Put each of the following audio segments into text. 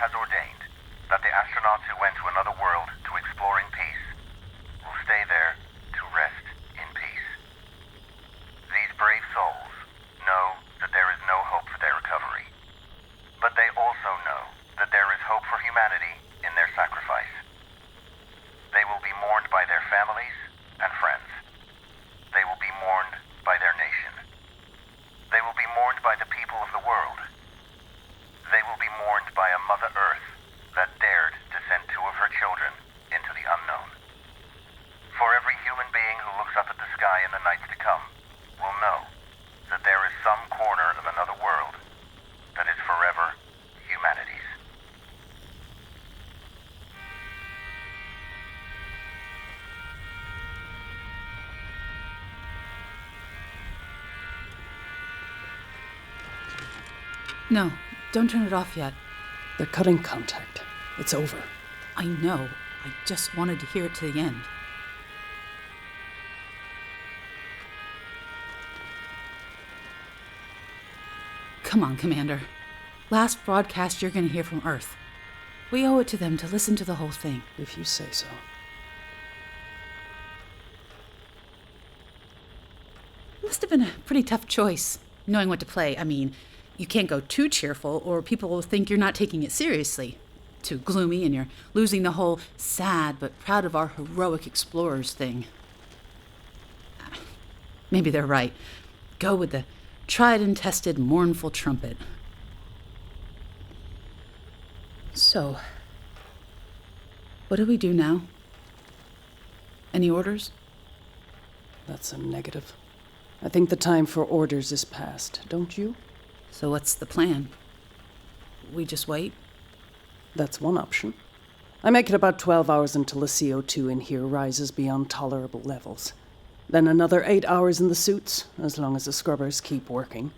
Has ordained that the astronauts who went to another world to explore in peace will stay there to rest in peace. These brave souls know that there is no hope for their recovery, but they also know that there is hope for humanity in their sacrifice. They will be mourned by their families and friends. They will be mourned by their nation. They will be mourned by the people of the world. They will be mourned by a Mother Earth that dared to send two of her children into the unknown. For every human being who looks up at the sky in the nights to come will know that there is some corner of another world that is forever humanity's. No, don't turn it off yet. They're cutting contact. It's over. I know. I just wanted to hear it to the end. Come on, Commander. Last broadcast you're going to hear from Earth. We owe it to them to listen to the whole thing. If you say so. It must have been a pretty tough choice, knowing what to play. I mean, you can't go too cheerful, or people will think you're not taking it seriously. Too gloomy, and you're losing the whole sad but proud of our heroic explorers thing. Maybe they're right. Go with the tried and tested mournful trumpet. So, what do we do now? Any orders? That's a negative. I think the time for orders is past, don't you? So what's the plan? We just wait? That's one option. I make it about 12 hours until the CO2 in here rises beyond tolerable levels. Then another 8 hours in the suits, as long as the scrubbers keep working.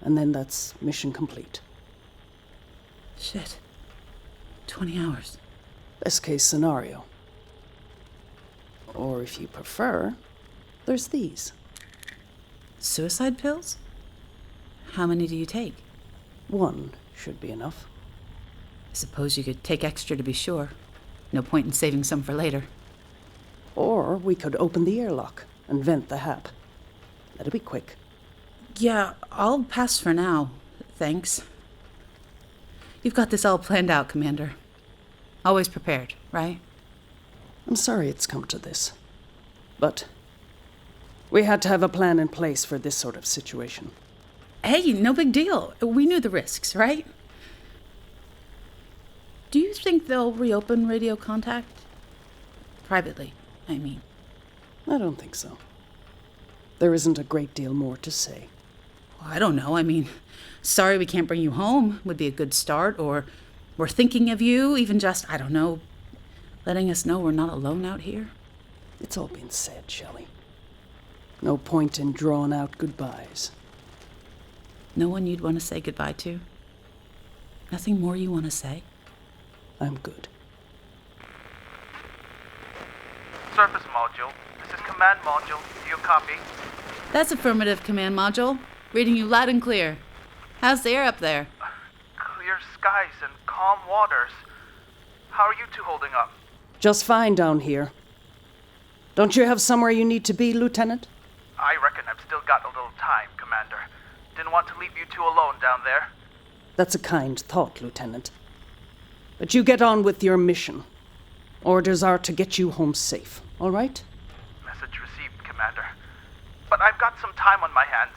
And then that's mission complete. Shit. 20 hours. Best case scenario. Or if you prefer, there's these. Suicide pills? How many do you take? One should be enough. I suppose you could take extra to be sure. No point in saving some for later. Or we could open the airlock and vent the hap. That'll be quick. Yeah, I'll pass for now. Thanks. You've got this all planned out, Commander. Always prepared, right? I'm sorry it's come to this. But we had to have a plan in place for this sort of situation. Hey, no big deal. We knew the risks, right? Do you think they'll reopen radio contact? Privately, I mean. I don't think so. There isn't a great deal more to say. Well, I don't know. I mean, sorry we can't bring you home would be a good start. Or we're thinking of you, even just, I don't know, letting us know we're not alone out here. It's all been said, Shelley. No point in drawing out goodbyes. No one you'd want to say goodbye to? Nothing more you want to say? I'm good. Surface module. This is command module. Do you copy? That's affirmative, command module. Reading you loud and clear. How's the air up there? skies and calm waters. How are you two holding up? Just fine down here. Don't you have somewhere you need to be, Lieutenant? I reckon I've still got a little time, Commander. Didn't want to leave you two alone down there. That's a kind thought, Lieutenant. But you get on with your mission. Orders are to get you home safe, all right? Message received, Commander. But I've got some time on my hands.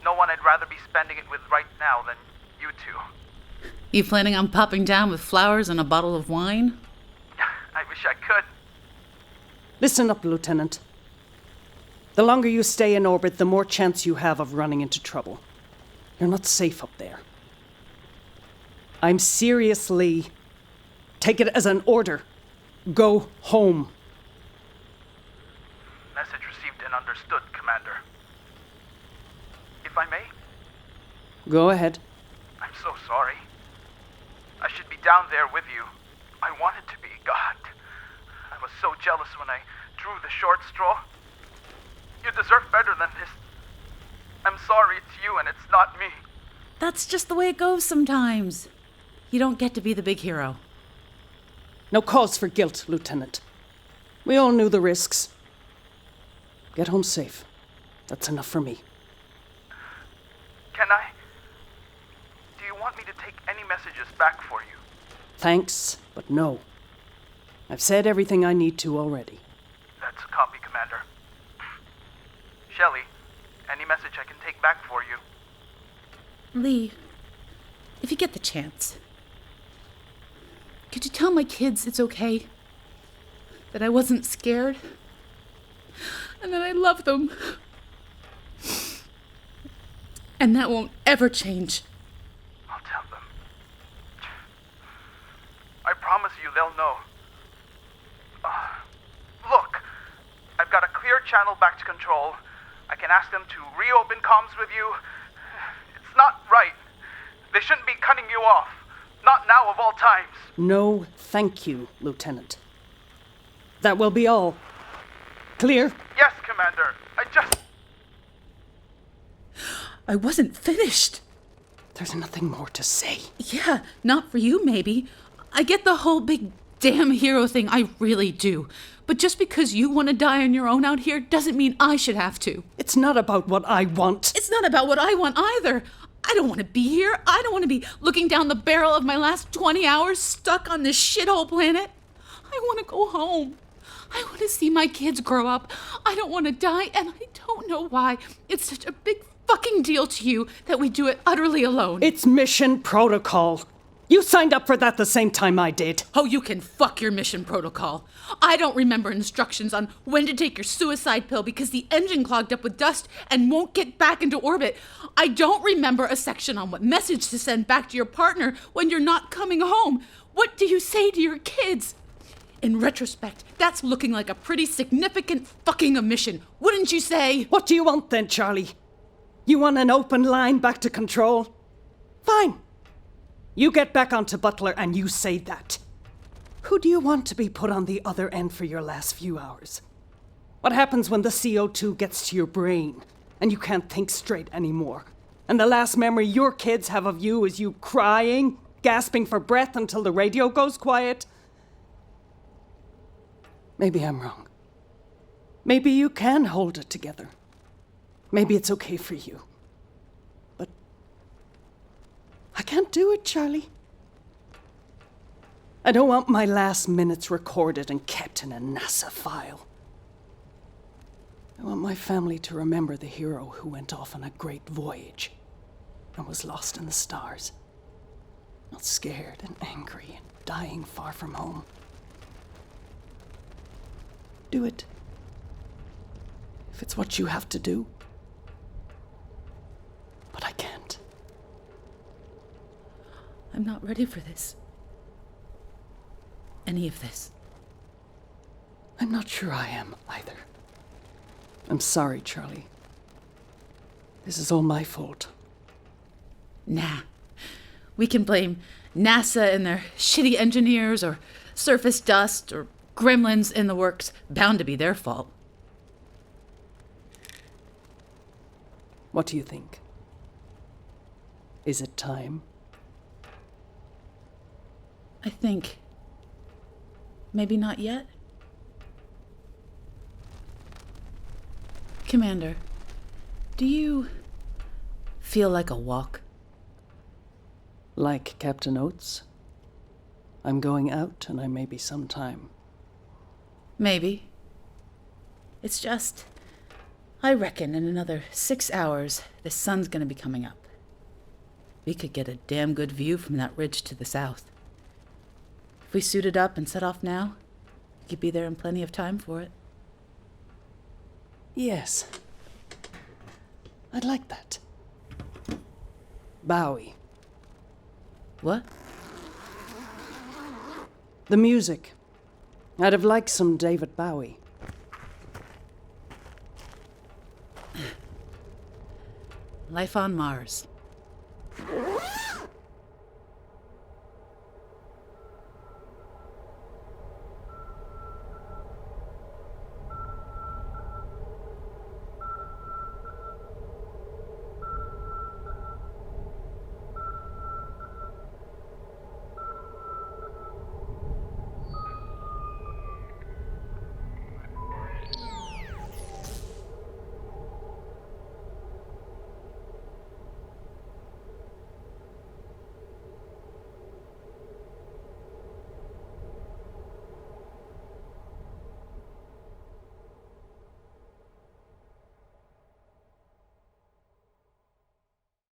No one I'd rather be spending it with right now than you two. You planning on popping down with flowers and a bottle of wine? I wish I could. Listen up, Lieutenant. The longer you stay in orbit, the more chance you have of running into trouble. You're not safe up there. I'm seriously... Take it as an order. Go home. Message received and understood, Commander. If I may? Go ahead. I'm so sorry. I should be down there with you. I wanted to be, God. I was so jealous when I drew the short straw. You deserve better than this. I'm sorry it's you and it's not me. That's just the way it goes sometimes. You don't get to be the big hero. No cause for guilt, Lieutenant. We all knew the risks. Get home safe. That's enough for me. Can I? Do you want me to take any messages back for you? Thanks, but no. I've said everything I need to already. That's a copy, Commander. Shelley, any message I can take back for you? Lee, if you get the chance, could you tell my kids it's okay? That I wasn't scared? And that I love them? And that won't ever change. I'll tell them. I promise you they'll know. Look, I've got a clear channel back to control. I can ask them to reopen comms with you. It's not right. They shouldn't be cutting you off. Not now of all times. No, thank you, Lieutenant. That will be all. Clear? Yes, Commander. I wasn't finished. There's nothing more to say. Yeah, not for you, maybe. I get the whole big damn hero thing, I really do. But just because you want to die on your own out here doesn't mean I should have to. It's not about what I want. It's not about what I want either. I don't want to be here. I don't want to be looking down the barrel of my last 20 hours stuck on this shithole planet. I want to go home. I want to see my kids grow up. I don't want to die, and I don't know why it's such a big fucking deal to you that we do it utterly alone. It's mission protocol. You signed up for that the same time I did. Oh, you can fuck your mission protocol. I don't remember instructions on when to take your suicide pill because the engine clogged up with dust and won't get back into orbit. I don't remember a section on what message to send back to your partner when you're not coming home. What do you say to your kids? In retrospect, that's looking like a pretty significant fucking omission, wouldn't you say? What do you want then, Charlie? You want an open line back to control? Fine. You get back onto Butler and you say that. Who do you want to be put on the other end for your last few hours? What happens when the CO2 gets to your brain and you can't think straight anymore? And the last memory your kids have of you is you crying, gasping for breath until the radio goes quiet? Maybe I'm wrong. Maybe you can hold it together. Maybe it's okay for you. But I can't do it, Charlie. I don't want my last minutes recorded and kept in a NASA file. I want my family to remember the hero who went off on a great voyage and was lost in the stars. Not scared and angry and dying far from home. Do it. If it's what you have to do. But I can't. I'm not ready for this. Any of this. I'm not sure I am either. I'm sorry, Charlie. This is all my fault. Nah. We can blame NASA and their shitty engineers or surface dust or gremlins in the works. Bound to be their fault. What do you think? Is it time? I think maybe not yet. Commander, do you feel like a walk? Like Captain Oates? I'm going out, and I may be some time. Maybe. It's just, I reckon in another 6 hours, the sun's gonna be coming up. We could get a damn good view from that ridge to the south. If we suited up and set off now, we could be there in plenty of time for it. Yes. I'd like that. Bowie. What? The music. I'd have liked some David Bowie. Life on Mars.